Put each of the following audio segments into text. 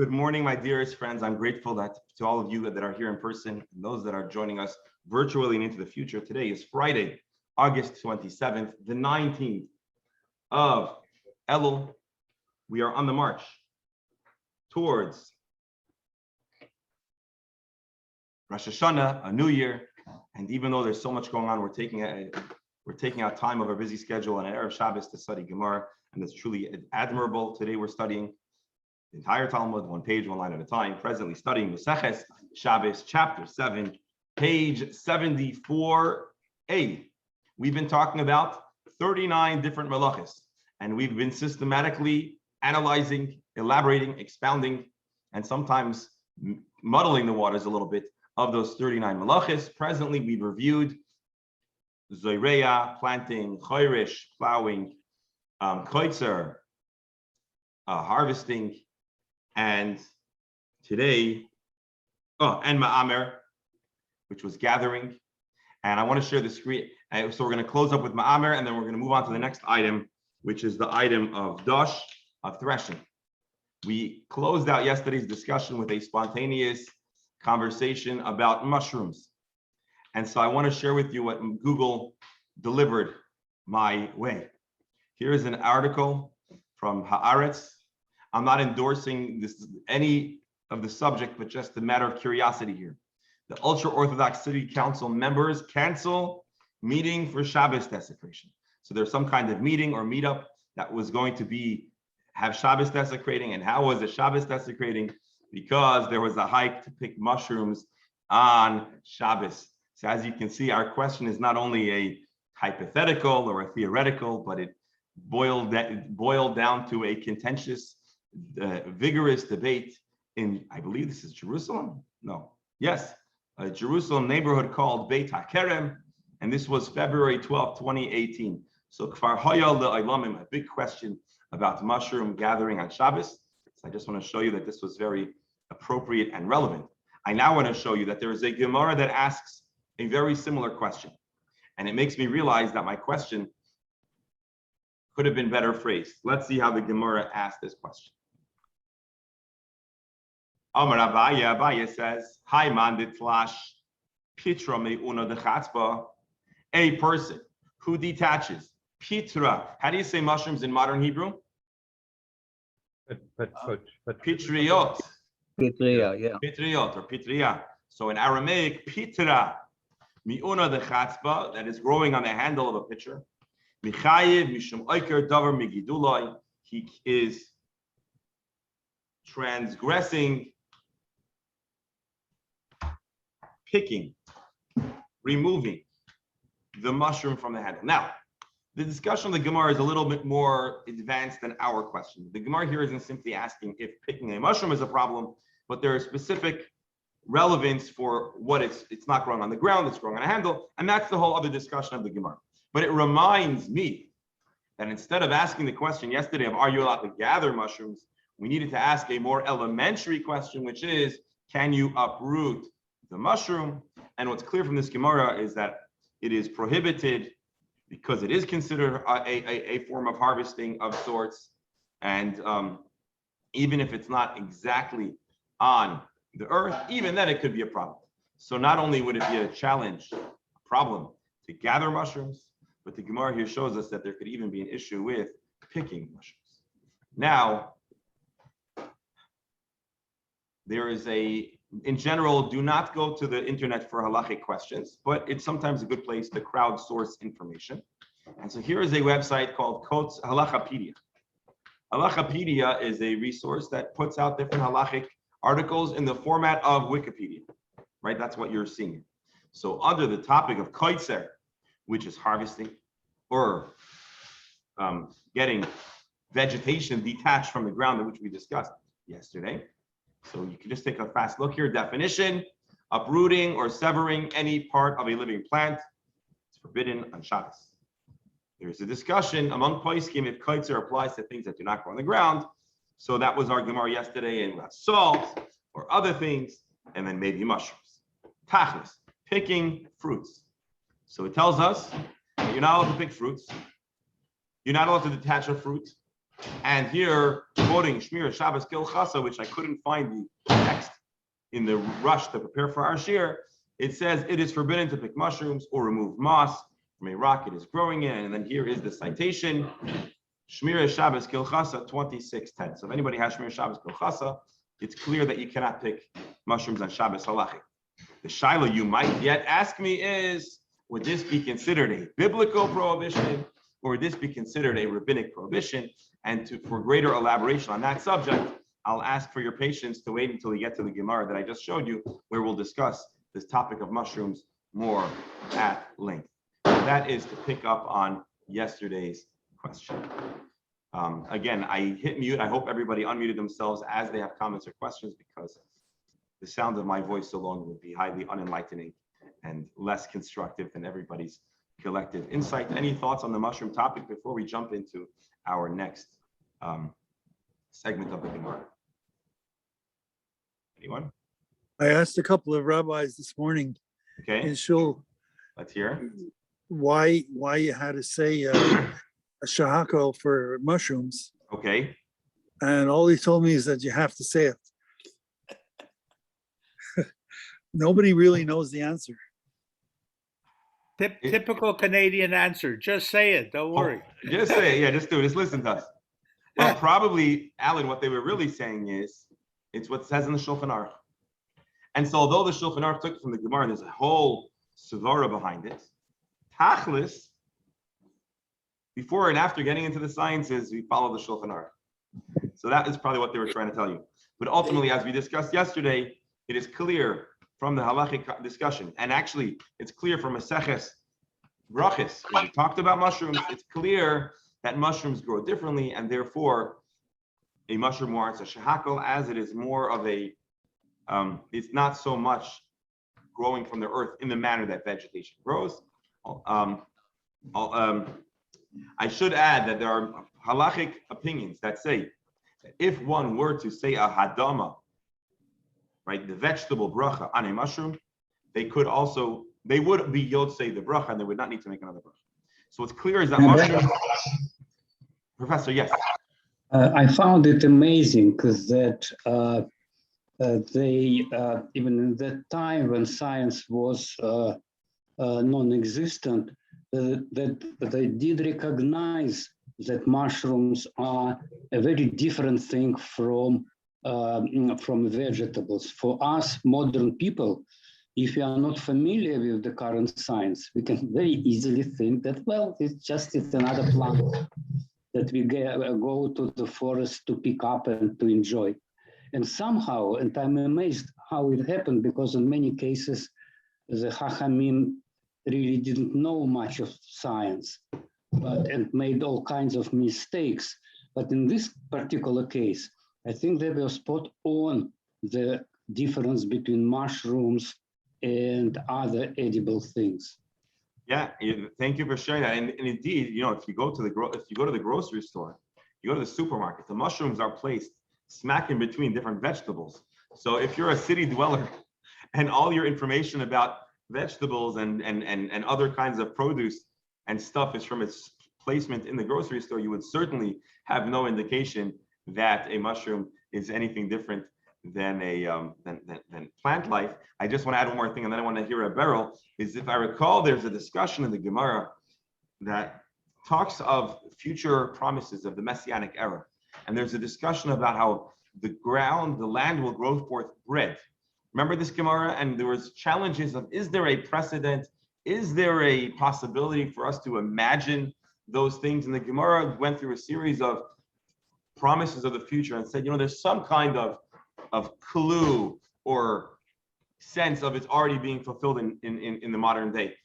Good morning, my dearest friends. I'm grateful to all of you that are here in person and those that are joining us virtually and into the future. Today is Friday, August 27th, the 19th of Elul. We are on the march towards Rosh Hashanah, a new year. And even though there's so much going on, we're taking out time of our busy schedule and Erev Shabbos to study Gemara, and it's truly admirable. Today we're studying the entire Talmud, one page, one line at a time, presently studying Maseches Shabbos, chapter 7, page 74a. We've been talking about 39 different malachos, and we've been systematically analyzing, elaborating, expounding, and sometimes muddling the waters a little bit of those 39 malachos. Presently, we've reviewed Zoireya, planting, Choirish, plowing, Koitzer, harvesting, and today, and Ma'amer, which was gathering. And I want to share the screen. So we're going to close up with Ma'amer, and then we're going to move on to the next item, which is the item of Dosh, of threshing. We closed out yesterday's discussion with a spontaneous conversation about mushrooms. And so I want to share with you what Google delivered my way. Here's an article from Haaretz. I'm not endorsing any of the subject, but just a matter of curiosity here. The ultra-Orthodox City Council members cancel meeting for Shabbos desecration. So there's some kind of meeting or meetup that was going to have Shabbos desecrating. And how was the Shabbos desecrating? Because there was a hike to pick mushrooms on Shabbos. So as you can see, our question is not only a hypothetical or a theoretical, but it boiled down to a contentious, vigorous debate in, I believe this is Jerusalem? No. Yes, a Jerusalem neighborhood called Beit HaKerem, and this was February 12, 2018. So Kfar Haya le'Olamim, a big question about mushroom gathering on Shabbos. So I just want to show you that this was very appropriate and relevant. I now want to show you that there is a Gemara that asks a very similar question. And it makes me realize that my question could have been better phrased. Let's see how the Gemara asked this question. Amar Abaye says, Hi mandit flash pitra me'una de chatzba, a person who detaches pitra. How do you say mushrooms in modern Hebrew? Pitriot. Pitria, yeah. Pitriot or pitria. So in Aramaic, pitra mi'una de chatzba, that is growing on the handle of a pitcher. Michayev mishum oiker davar migidulai. He is transgressing, picking, removing the mushroom from the handle. Now, the discussion of the Gemara is a little bit more advanced than our question. The Gemara here isn't simply asking if picking a mushroom is a problem, but there is specific relevance for what it's not growing on the ground, it's growing on a handle, and that's the whole other discussion of the Gemara. But it reminds me that instead of asking the question yesterday of are you allowed to gather mushrooms, we needed to ask a more elementary question, which is, can you uproot the mushroom? And what's clear from this Gemara is that it is prohibited because it is considered a form of harvesting of sorts. And even if it's not exactly on the earth, even then it could be a problem. So not only would it be a challenge, a problem to gather mushrooms, but the Gemara here shows us that there could even be an issue with picking mushrooms. Now, there is in general, do not go to the internet for halachic questions, but it's sometimes a good place to crowdsource information. And so here is a website called Halachapedia. Halachapedia is a resource that puts out different halachic articles in the format of Wikipedia, right? That's what you're seeing. So under the topic of koitzer, which is harvesting or getting vegetation detached from the ground, which we discussed yesterday. So you can just take a fast look here. Definition: uprooting or severing any part of a living plant. It's forbidden on Shabbos. There's a discussion among poskim if koitzer applies to things that do not grow on the ground. So that was our Gemara yesterday, and about salt or other things, and then maybe mushrooms. Tachlis, picking fruits. So it tells us that you're not allowed to pick fruits. You're not allowed to detach a fruit. And here, quoting Shmir Shabbos Kil Chasa, which I couldn't find the text in the rush to prepare for our shir, it says it is forbidden to pick mushrooms or remove moss from a rock it is growing in. And then here is the citation, Shmir Shabbos Kil Chasa 26:10. So if anybody has Shmir Shabbos Kil Chasa, it's clear that you cannot pick mushrooms on Shabbos halachic. The shaila you might yet ask me is, would this be considered a biblical prohibition, or would this be considered a rabbinic prohibition? And for greater elaboration on that subject, I'll ask for your patience to wait until we get to the Gemara that I just showed you, where we'll discuss this topic of mushrooms more at length. That is to pick up on yesterday's question. Again, I hit mute. I hope everybody unmuted themselves as they have comments or questions, because the sound of my voice so long would be highly unenlightening and less constructive than everybody's collective insight. Any thoughts on the mushroom topic before we jump into our next segment of the Gemara? Anyone? I asked a couple of rabbis this morning in shul. Let's hear. Why you had to say a shahako for mushrooms. Okay. And all he told me is that you have to say it. Nobody really knows the answer. Typical Canadian answer. Just say it. Don't worry. Just say it. Yeah, just do it. Just listen to us. Well, probably, Alan, what they were really saying is, it's what it says in the Shulchan Aruch. And so although the Shulchan Aruch took it from the Gemara, and there's a whole Svara behind it, Tachlis, before and after getting into the sciences, we follow the Shulchan Aruch. So that is probably what they were trying to tell you. But ultimately, as we discussed yesterday, it is clear from the halachic discussion, and actually it's clear from Maseches Brachos, when we talked about mushrooms, it's clear that mushrooms grow differently, and therefore a mushroom warrants a shehakol, as it is more of a, it's not so much growing from the earth in the manner that vegetation grows. I should add that there are halachic opinions that say that if one were to say a hadama, right, the vegetable bracha on a mushroom, they would be yotzei the bracha, and they would not need to make another bracha. So what's clear is that mushrooms. Professor, yes. I found it amazing that they, even in that time when science was non-existent, that they did recognize that mushrooms are a very different thing from vegetables. For us modern people, if you are not familiar with the current science, we can very easily think that, well, it's another plant that we go to the forest to pick up and to enjoy. And somehow, and I'm amazed how it happened, because in many cases, the Chachamim really didn't know much of science and made all kinds of mistakes. But in this particular case, I think they were spot on the difference between mushrooms and other edible things. Yeah, thank you for sharing that. And indeed, if you go to the grocery store, you go to the supermarket, the mushrooms are placed smack in between different vegetables. So if you're a city dweller and all your information about vegetables and other kinds of produce and stuff is from its placement in the grocery store, you would certainly have no indication that a mushroom is anything different than than plant life. I just want to add one more thing, and then I want to hear a barrel. Is, if I recall, there's a discussion in the Gemara that talks of future promises of the Messianic era, and there's a discussion about how the land will grow forth bread. Remember this Gemara? And there was challenges of, is there a precedent? Is there a possibility for us to imagine those things? And the Gemara went through a series of promises of the future and said, there's some kind of clue or sense of it's already being fulfilled in the modern day.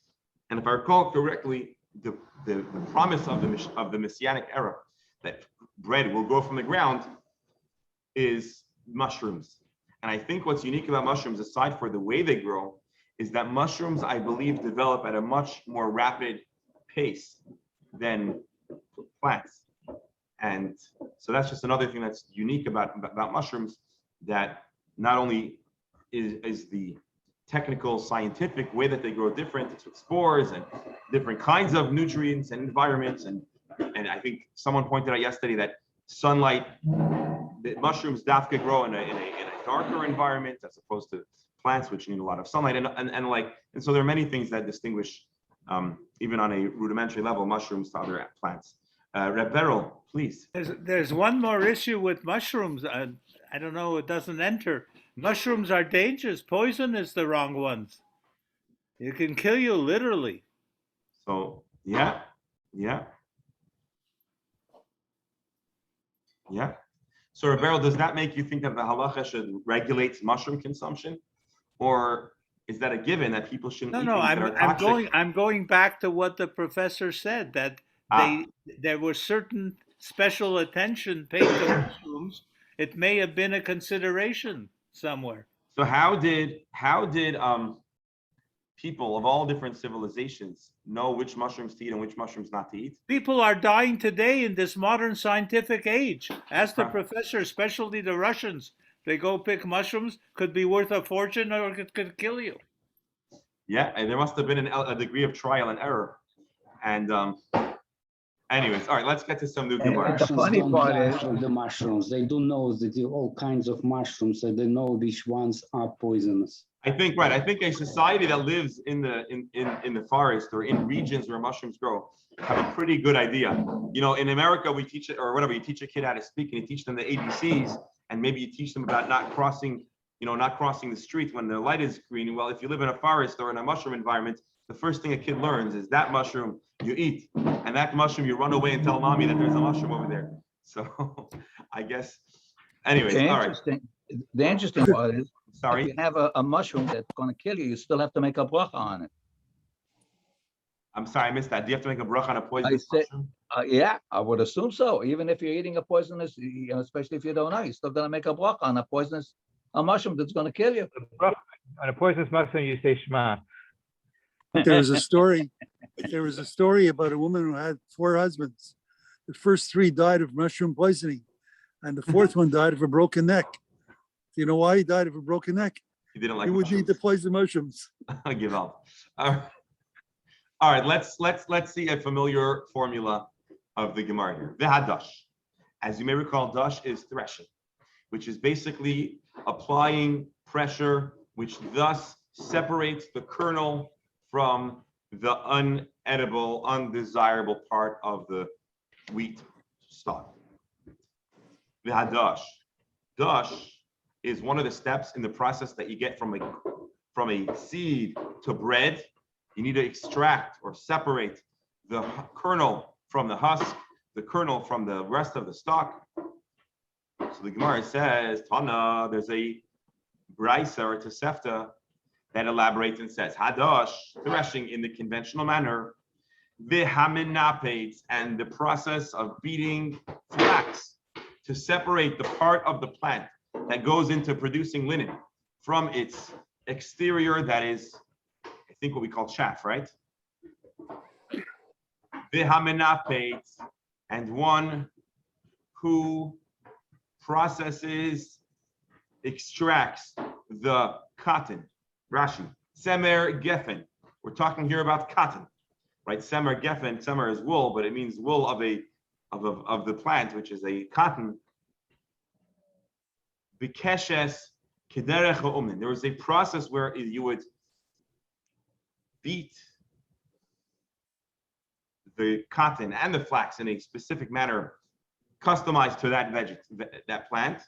And if I recall correctly, the promise of the Messianic era that bread will grow from the ground is mushrooms. And I think what's unique about mushrooms, aside for the way they grow, is that mushrooms, I believe, develop at a much more rapid pace than plants. And so that's just another thing that's unique about mushrooms, that not only is the technical scientific way that they grow different, it's with spores and different kinds of nutrients and environments, and I think someone pointed out yesterday that sunlight. The mushrooms dafka grow in a darker environment as opposed to plants which need a lot of sunlight, and so there are many things that distinguish, even on a rudimentary level, mushrooms to other plants. Reb Beryl, please. There's one more issue with mushrooms. I don't know, it doesn't enter. Mushrooms are dangerous. Poison is the wrong ones. It can kill you literally. So yeah. So Reb Beryl, does that make you think that the halacha should regulate mushroom consumption, or is that a given that people shouldn't eat No. things that are toxic? I'm going back to what the professor said, that there was certain special attention paid to mushrooms. It may have been a consideration somewhere. So how did people of all different civilizations know which mushrooms to eat and which mushrooms not to eat? People are dying today in this modern scientific age. Ask the professor, especially the Russians. They go pick mushrooms, could be worth a fortune or it could kill you. Yeah, and there must have been a degree of trial and error. And anyways, all right, let's get to some new Gemara. The funny part is the mushrooms. They do know that there are all kinds of mushrooms, so they know which ones are poisonous. I think a society that lives in the forest or in regions where mushrooms grow have a pretty good idea. You know, in America, we teach it, or whatever, you teach a kid how to speak and you teach them the ABCs, and maybe you teach them about not crossing the street when the light is green. Well, if you live in a forest or in a mushroom environment, the first thing a kid learns is that mushroom you eat, and that mushroom you run away and tell mommy that there's a mushroom over there. So I guess, anyways, all right. the interesting part is, Sorry. if you have a mushroom that's going to kill you, you still have to make a bracha on it. I'm sorry, I missed that. Do you have to make a bracha on a poisonous mushroom? Yeah, I would assume so. Even if you're eating a poisonous, especially if you don't know, you're still going to make a bracha on a mushroom that's going to kill you. On a poisonous mushroom, you say Shema. There was a story about a woman who had 4 husbands. The first 3 died of mushroom poisoning, and the 4th one died of a broken neck. Do you know why he died of a broken neck? He didn't like He would eat the poison mushrooms. I give up. All right, let's see a familiar formula of the Gemara here. V'hadash. As you may recall, dash is threshing, which is basically applying pressure, which thus separates the kernel from the unedible, undesirable part of the wheat stalk. V'hadash. Dash is one of the steps in the process that you get from a seed to bread. You need to extract or separate the kernel from the husk, the kernel from the rest of the stalk. So the Gemara says, Tana, there's a brisa or tosefta that elaborates and says, Hadash, threshing in the conventional manner, v'haminapates, and the process of beating flax to separate the part of the plant that goes into producing linen from its exterior, that is, I think what we call chaff, right? V'hamenapates, and one who processes, extracts the cotton. Rashi, semer gefen. We're talking here about cotton, right? Semer gefen. Semer is wool, but it means wool of the plant, which is a cotton. Bikeshes kederech ha'umin. There was a process where you would beat the cotton and the flax in a specific manner, customized to that plant.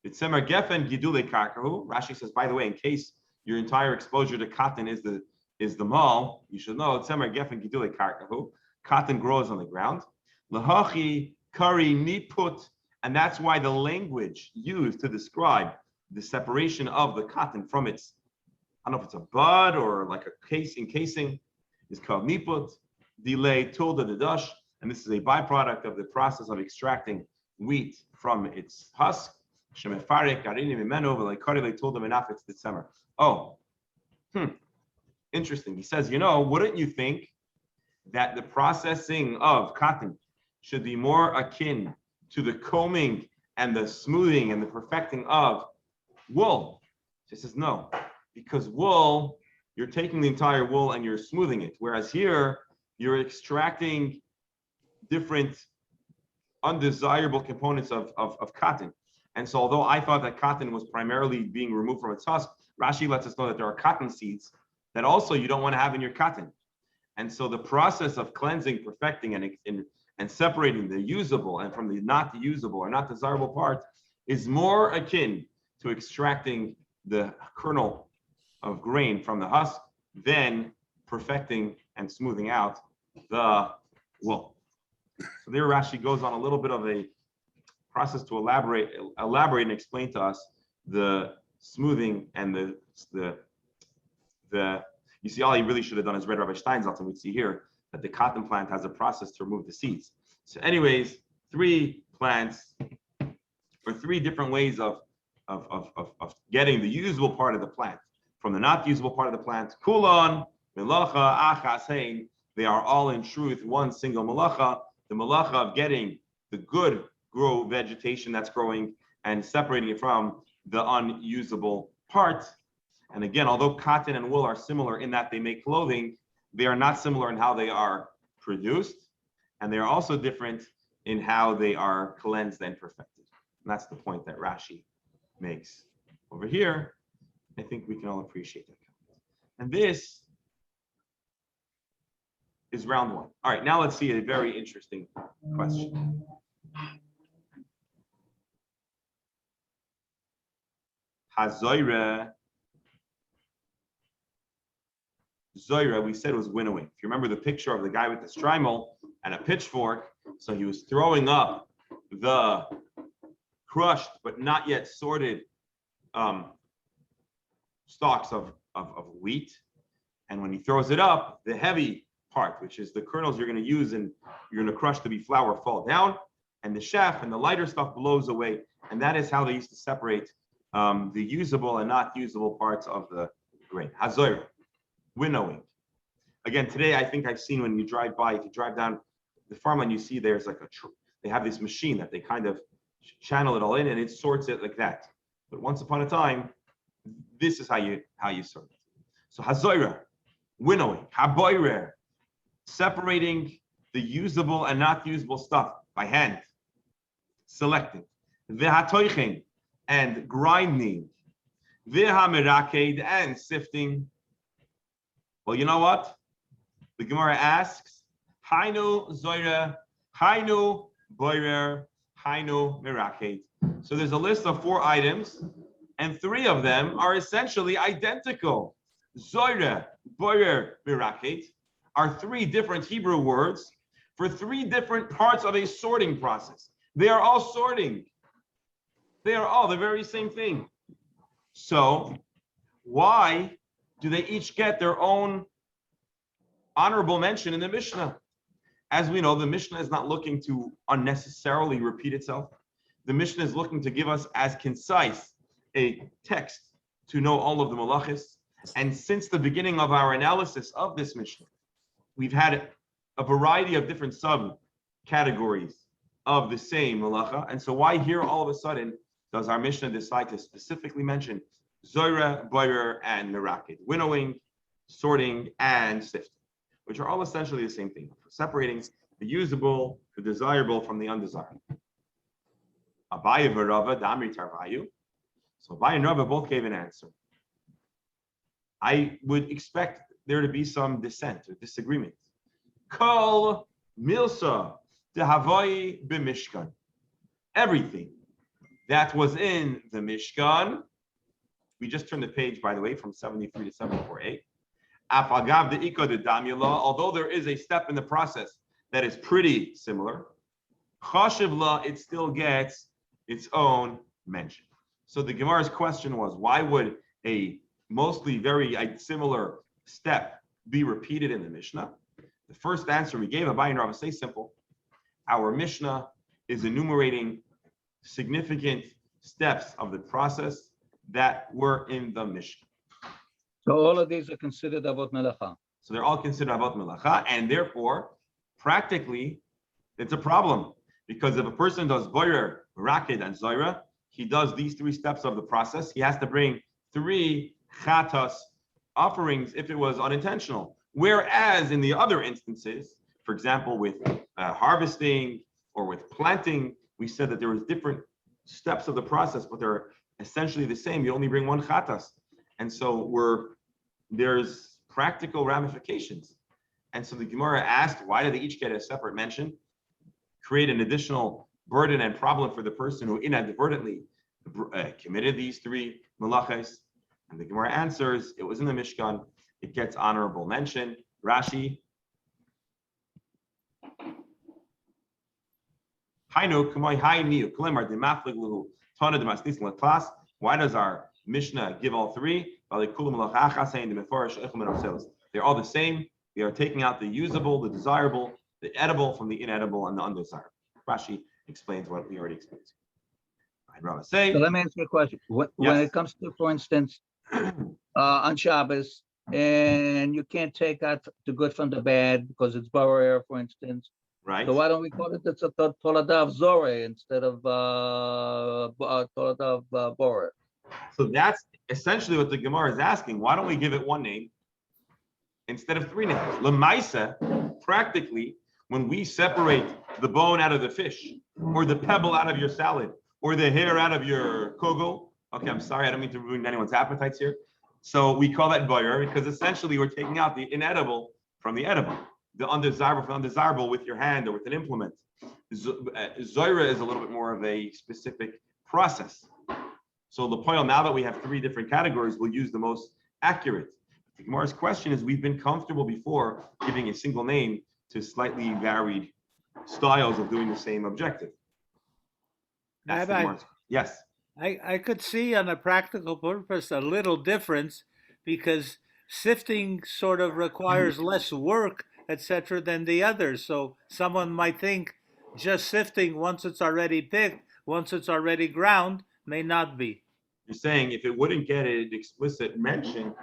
It's semer gefen gidule karkahu. Rashi says, by the way, in case your entire exposure to cotton is the mall, you should know it's semer gefen gidule karkahu. Cotton grows on the ground. Lahachi kari niput. And that's why the language used to describe the separation of the cotton from its, I don't know if it's a bud or like a encasing, is called niput, delay tilde the dash, and this is a byproduct of the process of extracting wheat from its husk. Oh, interesting. He says, wouldn't you think that the processing of cotton should be more akin to the combing and the smoothing and the perfecting of wool? She says, no, because wool, you're taking the entire wool and you're smoothing it. Whereas here, you're extracting different undesirable components of cotton. And so although I thought that cotton was primarily being removed from its husk, Rashi lets us know that there are cotton seeds that also you don't want to have in your cotton. And so the process of cleansing, perfecting, and separating the usable and from the not usable or not desirable part is more akin to extracting the kernel of grain from the husk than perfecting and smoothing out the wool. So there Rashi goes on a little bit of a process to elaborate and explain to us the smoothing and the you see, all he really should have done is read Rabbi Steinsaltz, and we'd see here that the cotton plant has a process to remove the seeds. So anyways, 3 plants or 3 different ways of getting the usable part of the plant from the not usable part of the plant. Kulon, melacha, achas, hein, they are all in truth one single melacha, the melacha of getting the good grow vegetation that's growing and separating it from the unusable part. And again, although cotton and wool are similar in that they make clothing, they are not similar in how they are produced, and they are also different in how they are cleansed and perfected. And that's the point that Rashi makes over here. I think we can all appreciate that. And this is round 1. All right, now let's see a very interesting question. Hazoira. Zoira, we said was winnowing. If you remember the picture of the guy with the strimel and a pitchfork, so he was throwing up the crushed but not yet sorted stalks of wheat. And when he throws it up, the heavy part, which is the kernels you're going to use and you're going to crush to be flour, fall down, and the chaff and the lighter stuff blows away. And that is how they used to separate the usable and not usable parts of the grain. Hazoira. Winnowing. Again, today I think I've seen when you drive by, if you drive down the farmland, you see there's like they have this machine that they kind of channel it all in and it sorts it like that. But once upon a time, this is how you sort it. So hazoira, winnowing, haboirer, separating the usable and not usable stuff by hand, selecting, v'hatoichin, and grinding, v'hameraked, and sifting. Well, you know what? The Gemara asks, Hainu Zoira, Hainu Boirer, Hainu Mirakate. So there's a list of 4 items, and 3 of them are essentially identical. Zoira, Boirer, Mirakate are 3 different Hebrew words for 3 different parts of a sorting process. They are all sorting. They are all the very same thing. So why do they each get their own honorable mention in the Mishnah? As we know, the Mishnah is not looking to unnecessarily repeat itself. The Mishnah is looking to give us as concise a text to know all of the malachis. And since the beginning of our analysis of this Mishnah, we've had a variety of different subcategories of the same malacha. And so why here all of a sudden does our Mishnah decide to specifically mention Zoira, Boirer, and Mirakid, winnowing, sorting, and sifting, which are all essentially the same thing, separating the usable, the desirable from the undesirable. Abaye v'Rava d'Amri Tarvayu. So Abaye and Rava both gave an answer. I would expect there to be some dissent or disagreement. Kol milsa dehavoi b'mishkan. Everything that was in the Mishkan. We just turned the page, by the way, from 73 to 74a. Afagav de ika de damila, although there is a step in the process that is pretty similar, chashiv la, it still gets its own mention. So the Gemara's question was, why would a mostly very similar step be repeated in the Mishnah? The first answer we gave, Abaye and Rava say simple. Our Mishnah is enumerating significant steps of the process that were in the Mishnah. So all of these are considered avot melacha. So they're all considered avot melacha, and therefore, practically, it's a problem. Because if a person does boirer, rakid, and zoira, he does these 3 steps of the process. He has to bring 3 chatas offerings if it was unintentional. Whereas in the other instances, for example, with harvesting or with planting, we said that there was different steps of the process, but they're essentially the same. You only bring one chatas. And so there's practical ramifications. And so the Gemara asked, why do they each get a separate mention? Create an additional burden and problem for the person who inadvertently committed these three malachos. And the Gemara answers, it was in the Mishkan, it gets honorable mention. Rashi. Why does our Mishnah give all three? They're all the same. We are taking out the usable, the desirable, the edible from the inedible and the undesirable. Rashi explains what we already explained. I'd rather say. So let me ask you a question. When it comes to, for instance, on Shabbos, and you can't take out the good from the bad because it's borer, for instance. Right. So why don't we call it it's a Tolada of Zoreh instead of Tolada of borer? So that's essentially what the Gemara is asking. Why don't we give it one name instead of three names? Lemaisa, practically, when we separate the bone out of the fish, or the pebble out of your salad, or the hair out of your kogel. Okay, I'm sorry, I don't mean to ruin anyone's appetites here. So we call that boyer because essentially we're taking out the inedible from the edible, the undesirable from undesirable with your hand or with an implement. Zoira is a little bit more of a specific process. So the point, now that we have three different categories, we'll use the most accurate. The Gemara's question is, we've been comfortable before giving a single name to slightly varied styles of doing the same objective. That's the Gemara's. Yes. I could see on a practical purpose a little difference, because sifting sort of requires less work, etc., than the others. So someone might think just sifting, once it's already picked, once it's already ground, may not be. You're saying if it wouldn't get an explicit mention,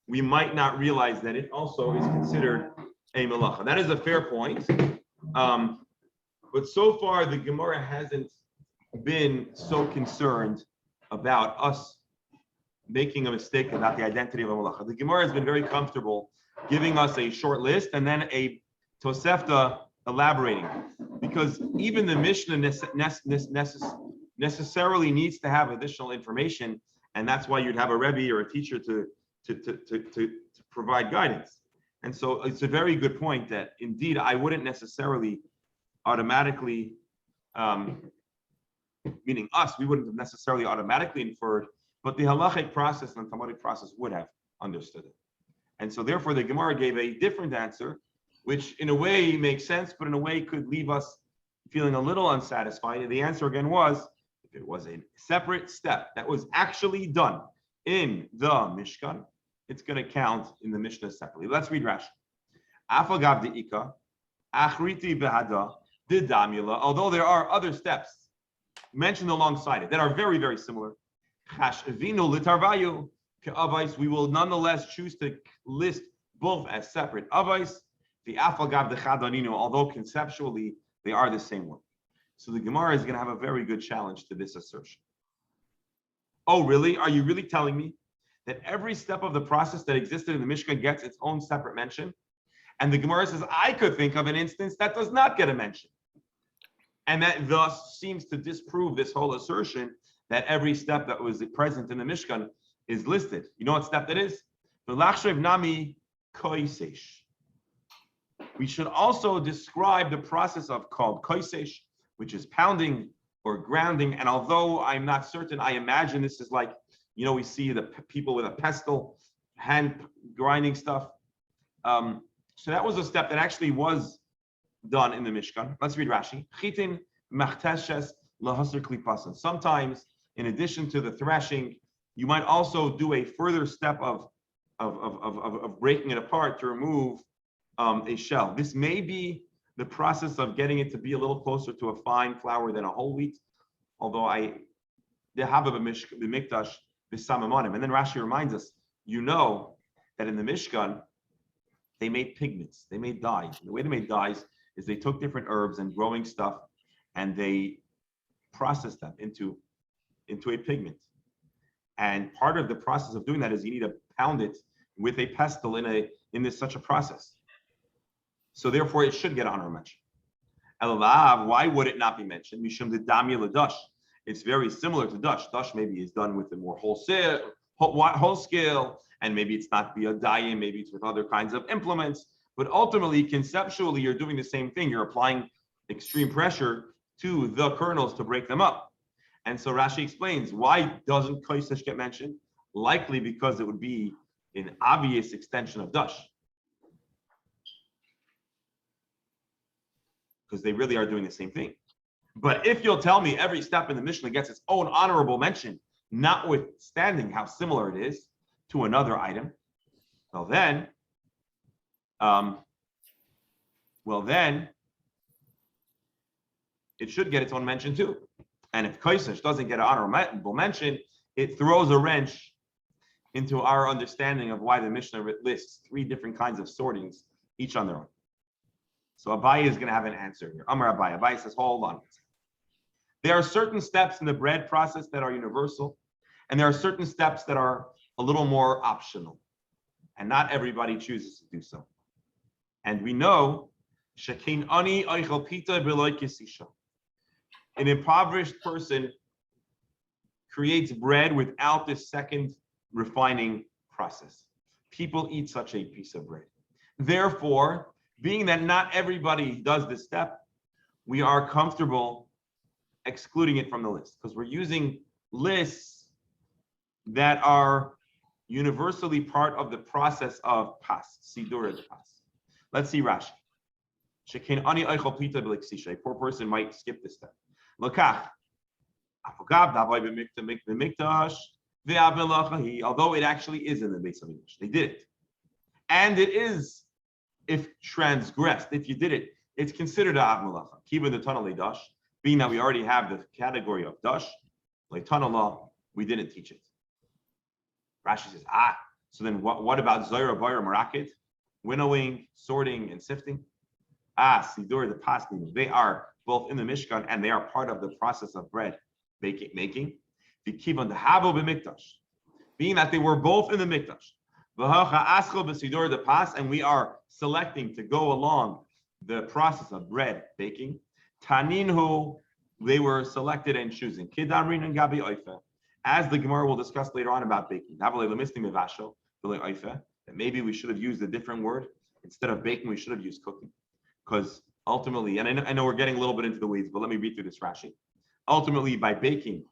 we might not realize that it also is considered a malacha. That is a fair point. But so far, the Gemara hasn't been so concerned about us making a mistake about the identity of a malacha. The Gemara has been very comfortable giving us a short list and then a Tosefta elaborating, because even the Mishnah necessarily needs to have additional information, and that's why you'd have a Rebbe or a teacher to provide guidance. And so it's a very good point that indeed I wouldn't necessarily automatically, meaning us, we wouldn't have necessarily automatically inferred, but the halachic process and the Talmudic process would have understood it. And so therefore the Gemara gave a different answer, which in a way makes sense, but in a way could leave us feeling a little unsatisfied. And the answer again was, if it was a separate step that was actually done in the Mishkan, it's going to count in the Mishnah separately. Let's read Rashi. Afagav de'ika, achriti behada, didamula. Although there are other steps mentioned alongside it that are very, very similar. Chashvinu litarvayu ke'avais. We will nonetheless choose to list both as separate avais. The afagav dechadaninu, although conceptually they are the same one. So the Gemara is going to have a very good challenge to this assertion. Oh, really? Are you really telling me that every step of the process that existed in the Mishkan gets its own separate mention? And the Gemara says, I could think of an instance that does not get a mention. And that thus seems to disprove this whole assertion that every step that was present in the Mishkan is listed. You know what step that is? The Lachshev Nami Koisesh. We should also describe the process of called Koisesh, which is pounding or grounding. And although I'm not certain, I imagine this is like, you know, we see the people with a pestle, hand grinding stuff. So that was a step that actually was done in the Mishkan. Let's read Rashi. Chitin machteshes lahasr klipasan. Sometimes, in addition to the threshing, you might also do a further step of breaking it apart to remove a shell. This may be the process of getting it to be a little closer to a fine flour than a whole wheat, although the mikdash b'samamonim. And then Rashi reminds us, you know that in the Mishkan, they made pigments, they made dyes. And the way they made dyes is they took different herbs and growing stuff and they processed them into a pigment. And part of the process of doing that is you need to pound it with a pestle in such a process. So therefore it should get honor mention. Elalav, why would it not be mentioned? Mishum the damya l'dash. It's very similar to dash. Dash maybe is done with a more whole scale, and maybe it's not via dayim, maybe it's with other kinds of implements. But ultimately, conceptually, you're doing the same thing. You're applying extreme pressure to the kernels to break them up. And so Rashi explains, why doesn't kosesh get mentioned? Likely because it would be an obvious extension of dash. Because they really are doing the same thing. But if you'll tell me every step in the Mishnah gets its own honorable mention, notwithstanding how similar it is to another item, well then it should get its own mention too. And if kosesh doesn't get an honorable mention, it throws a wrench into our understanding of why the Mishnah lists 3 different kinds of sortings, each on their own. So Abaye is going to have an answer here. Amar Abaye. Abaye says, hold on. There are certain steps in the bread process that are universal, and there are certain steps that are a little more optional, and not everybody chooses to do so. And we know, Shekin ani oichel pita b'lo kisisha. An impoverished person creates bread without this second refining process. People eat such a piece of bread. Therefore, being that not everybody does this step, we are comfortable excluding it from the list because we're using lists that are universally part of the process of pas, sidur the pas. Let's see Rashi. Shekin ani oichel pita b'lo kisisha. A poor person might skip this step. Lokach. Although it actually is in the base of English, they did it. And it is, if transgressed, if you did it, it's considered a av melacha. Kiva the tunnel dash, being that we already have the category of dash, like tunnel law, we didn't teach it. Rashi says, so then what about Zohar, Bayr, Maraket? Winnowing, sorting, and sifting? Sidur, the paskin, they are both in the Mishkan and they are part of the process of bread making. The kivan the havo b'mikdash, being that they were both in the mikdash. V'hacha aschel b'sidur the pas, and we are selecting to go along the process of bread baking. Taninhu, they were selected and choosing. Kidamrin and gabi oife, as the Gemara will discuss later on about baking. That maybe we should have used a different word instead of baking. We should have used cooking, because ultimately, and I know we're getting a little bit into the weeds, but let me read through this Rashi. Ultimately, by baking,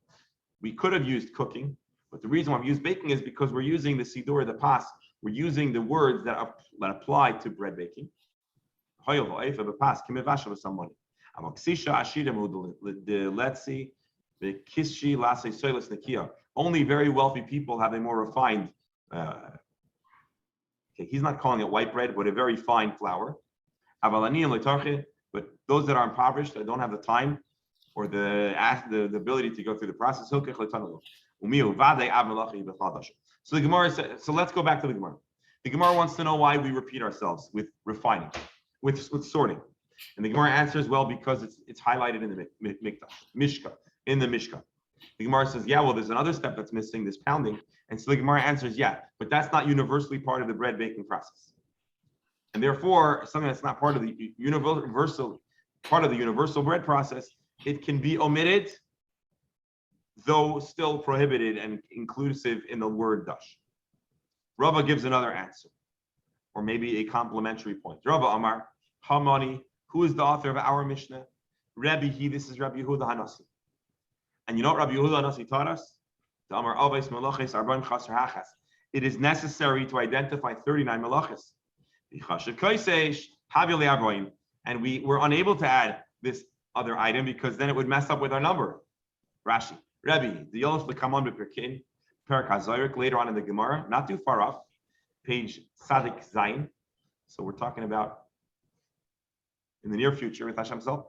we could have used cooking, but the reason why we use baking is because we're using the sidur, the pas. We're using the words that apply to bread baking. Only very wealthy people have a more refined. He's not calling it white bread, but a very fine flour. But those that are impoverished, that don't have the time or the ability to go through the process. So the Gemara says, so let's go back to the Gemara. The Gemara wants to know why we repeat ourselves with refining, with sorting. And the Gemara answers, well, because it's highlighted in the Mishka, in the Mishka. The Gemara says, yeah, well, there's another step that's missing, this pounding. And so the Gemara answers, yeah, but that's not universally part of the bread baking process. And therefore, something that's not part of the universal bread process, it can be omitted, though still prohibited and inclusive in the word dash. Rava gives another answer, or maybe a complementary point. Rava Amar, Hamani, who is the author of our Mishnah? Rabbi, this is Rabbi Yehuda Hanasi. And you know what Rabbi Yehuda Hanasi taught us? The Amar Avais Melachis Arban Chaser Hachas. It is necessary to identify 39 melachis. And we were unable to add this other item because then it would mess up with our number. Rashi, Rabbi, the Yolof Lekamon B'Perkin, Perak HaZayrik, later on in the Gemara, not too far off, page Sadik Zayin. So we're talking about in the near future with Hashem Self.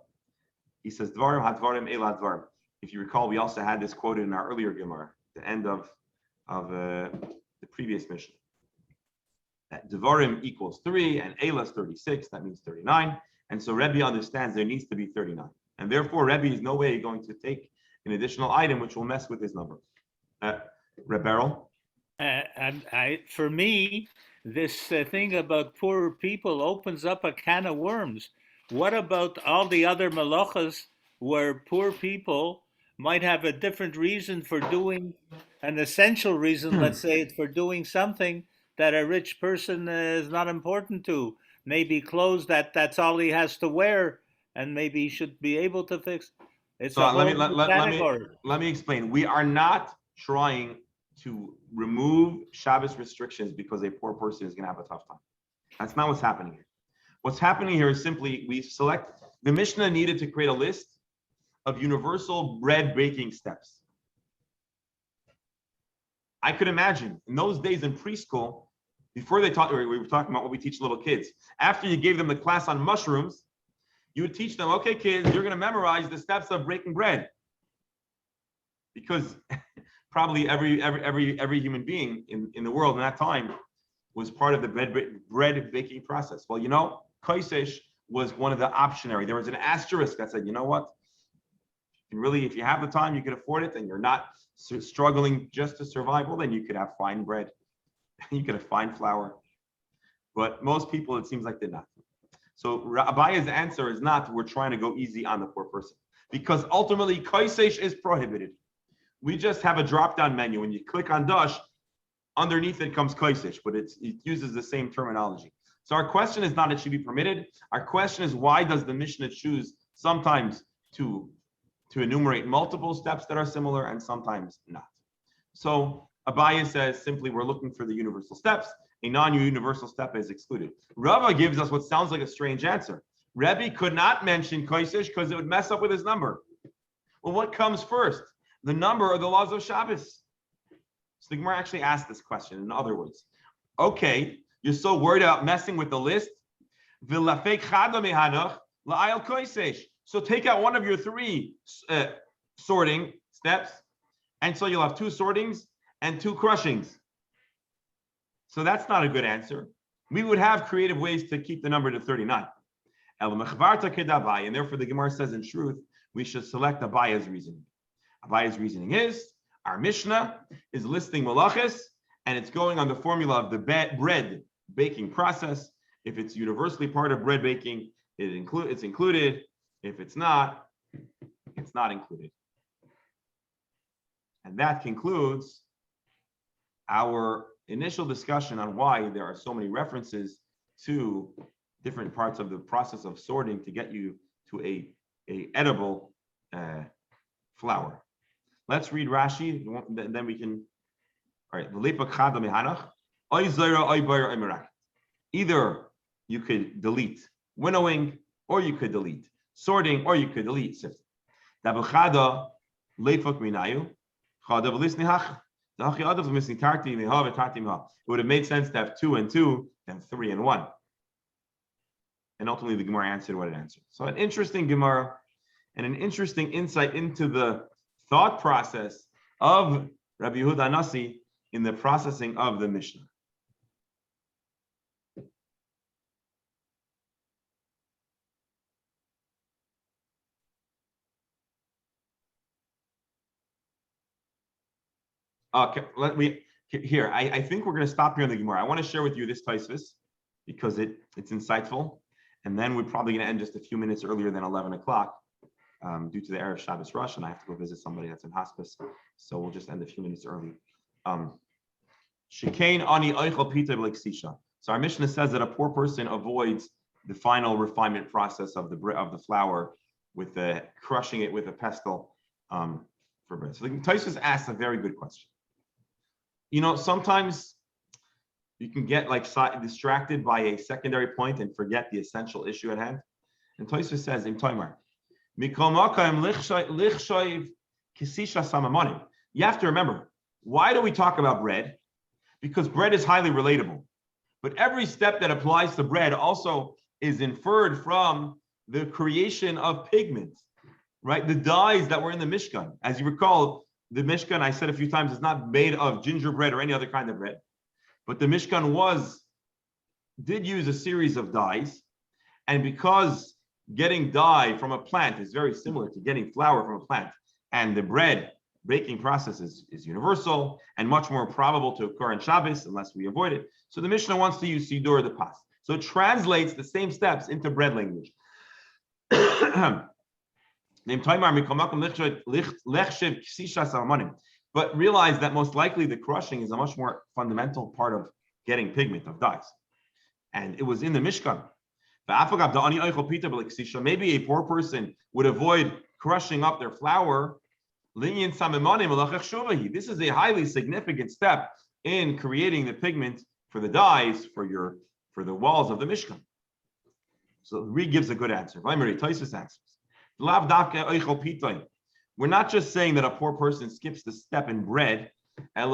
He says, Dvarim HaDvarim Eila Dvarim. If you recall, we also had this quoted in our earlier Gemara, the end of the previous mission. That Devarim equals 3 and Eila is 36, that means 39. And so Rebbe understands there needs to be 39. And therefore, Rebbe is no way going to take an additional item which will mess with his number. Rebberal? For me, this thing about poor people opens up a can of worms. what about all the other malachas where poor people might have a different reason for doing an essential reason, let's say it's for doing something that a rich person is not important to, maybe clothes that's all he has to wear, and maybe he should be able to fix. It's So a whole new category. let me explain. We are not trying to remove Shabbos restrictions because a poor person is going to have a tough time. That's not what's happening here. What's happening here is simply we select, the Mishnah needed to create a list of universal bread baking steps. I could imagine in those days in preschool, before they taught, we were talking about what we teach little kids. After you gave them the class on mushrooms, you would teach them, okay, kids, you're going to memorize the steps of breaking bread. Because probably every human being in the world in that time was part of the bread baking process. Well, you know, kosesh was one of the optionary. There was an asterisk that said, you know what? And really, if you have the time, you can afford it, and you're not struggling just to survive, well, then you could have fine bread. You could have fine flour. But most people, it seems like they're not. So Abaya's answer is not, we're trying to go easy on the poor person. Because ultimately, kosesh is prohibited. We just have a drop-down menu. When you click on Dash, underneath it comes kosesh, but it uses the same terminology. So our question is not it should be permitted. Our question is, why does the Mishnah choose sometimes to enumerate multiple steps that are similar and sometimes not? So Abaya says simply we're looking for the universal steps. A non-universal step is excluded. Rava gives us what sounds like a strange answer. Rebbe could not mention kosesh because it would mess up with his number. Well, what comes first? The number or the laws of Shabbos? So the Gemara actually asked this question in other words. Okay, you're so worried about messing with the list. So take out one of your three sorting steps, and so you'll have two sortings and two crushings. So that's not a good answer. We would have creative ways to keep the number to 39. And therefore the Gemara says in truth, we should select Abaya's reasoning. Abaya's reasoning is, our Mishnah is listing malachas, and it's going on the formula of the bread baking process. If it's universally part of bread baking, it's included. If it's not, it's not included. And that concludes our initial discussion on why there are so many references to different parts of the process of sorting to get you to a edible flour. Let's read Rashi, then we can. All right. Either you could delete winnowing, or you could delete sorting, or you could delete sifting. It would have made sense to have 2 and 2 and 3 and 1. And ultimately the Gemara answered what it answered. So an interesting Gemara and an interesting insight into the thought process of Rabbi Yehuda Nasi in the processing of the Mishnah. Okay, I think we're going to stop here in the Gemara. I want to share with you this Tosfos because it's insightful, and then we're probably going to end just a few minutes earlier than 11 o'clock due to the Erev Shabbos rush, and I have to go visit somebody that's in hospice, so we'll just end a few minutes early. Shekain ani oichel pita b'leksisha. So our Mishnah says that a poor person avoids the final refinement process of the flour with the crushing it with a pestle for bread. So the Tosfos asks a very good question. You know, sometimes you can get distracted by a secondary point and forget the essential issue at hand. And Tosfos says in Toimar, you have to remember, why do we talk about bread? Because bread is highly relatable. But every step that applies to bread also is inferred from the creation of pigments, right? The dyes that were in the Mishkan. As you recall, the Mishkan, I said a few times, is not made of gingerbread or any other kind of bread. But the Mishkan did use a series of dyes. And because getting dye from a plant is very similar to getting flour from a plant, and the bread baking process is universal and much more probable to occur in Shabbos unless we avoid it. So the Mishnah wants to use Sidur the Pas. So it translates the same steps into bread language. But realize that most likely the crushing is a much more fundamental part of getting pigment, of dyes. And it was in the Mishkan. Maybe a poor person would avoid crushing up their flour. This is a highly significant step in creating the pigment for the dyes for the walls of the Mishkan. So Reed gives a good answer. Tosfos answers. We're not just saying that a poor person skips the step in bread. A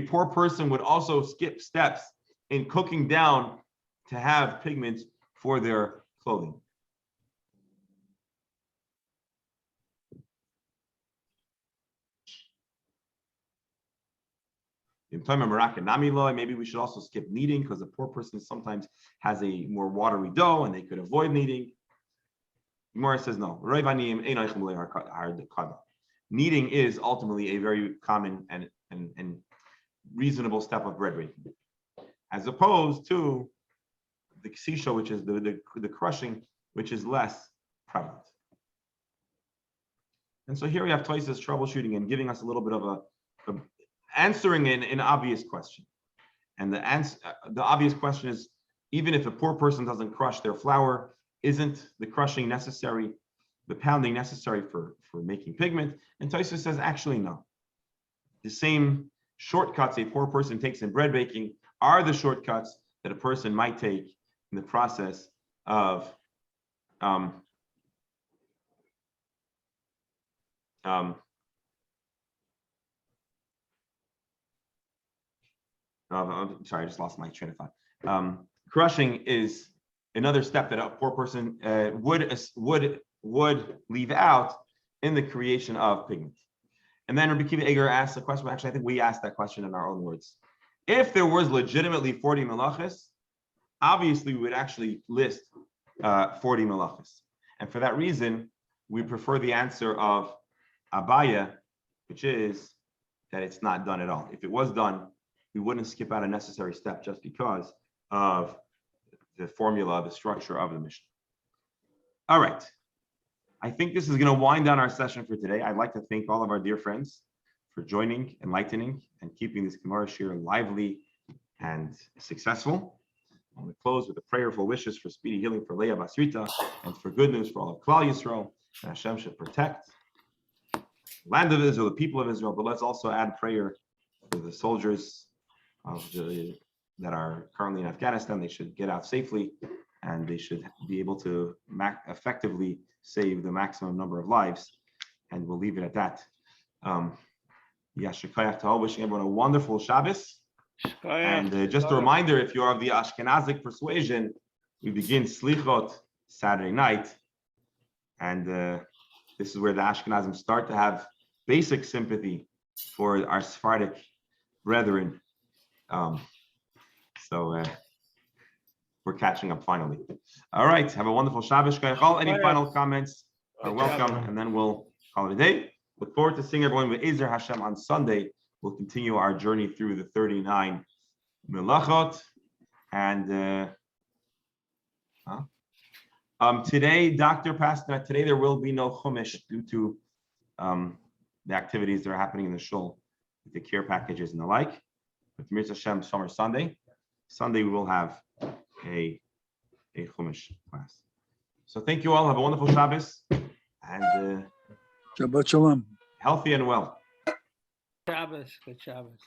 poor person would also skip steps in cooking down to have pigment for their clothing. Maybe we should also skip kneading because a poor person sometimes has a more watery dough and they could avoid kneading. Gemara says no. Kneading is ultimately a very common and reasonable step of bread baking, as opposed to the ksisha, which is the crushing, which is less prevalent. And so here we have Tosfos troubleshooting and giving us a little bit of answering an obvious question. And the obvious question is, even if a poor person doesn't crush their flour, isn't the crushing necessary, the pounding necessary for making pigment? And Tosfos says, actually, no. The same shortcuts a poor person takes in bread baking are the shortcuts that a person might take in the process of sorry, I just lost my train of thought. Crushing is another step that a poor person would leave out in the creation of pigment. And then Rabbi Kiva Eger asked a question. Actually, I think we asked that question in our own words. If there was legitimately 40 melachos, obviously we would actually list 40 melachos. And for that reason, we prefer the answer of Abaya, which is that it's not done at all. If it was done, we wouldn't skip out a necessary step just because of the formula, the structure of the Mishnah. All right. I think this is going to wind down our session for today. I'd like to thank all of our dear friends for joining, enlightening, and keeping this Gemara Shir lively and successful. I'm going to close with the prayerful wishes for speedy healing for Leah Basrita and for good news for all of Klal Yisrael. And Hashem should protect the land of Israel, the people of Israel. But let's also add prayer for the soldiers that are currently in Afghanistan. They should get out safely and they should be able to effectively save the maximum number of lives. And we'll leave it at that. Yashikayach Tahal, wishing everyone a wonderful Shabbos. And just a reminder, if you are of the Ashkenazic persuasion, we begin Slichot Saturday night. And this is where the Ashkenazim start to have basic sympathy for our Sephardic brethren. So we're catching up finally. All right. Have a wonderful Shabbos. Any final comments are welcome. And then we'll call it a day. Look forward to seeing everyone with Ezer Hashem on Sunday. We'll continue our journey through the 39 Melachot. And today, Dr. Pastner, today there will be no Chumash due to the activities that are happening in the shul, with the care packages and the like. With Mir Hashem, summer Sunday we will have a Chumash class. So thank you all. Have a wonderful Shabbos and Shabbat Shalom. Healthy and well. Shabbos, good Shabbos.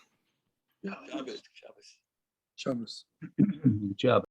Shabbos. Good job.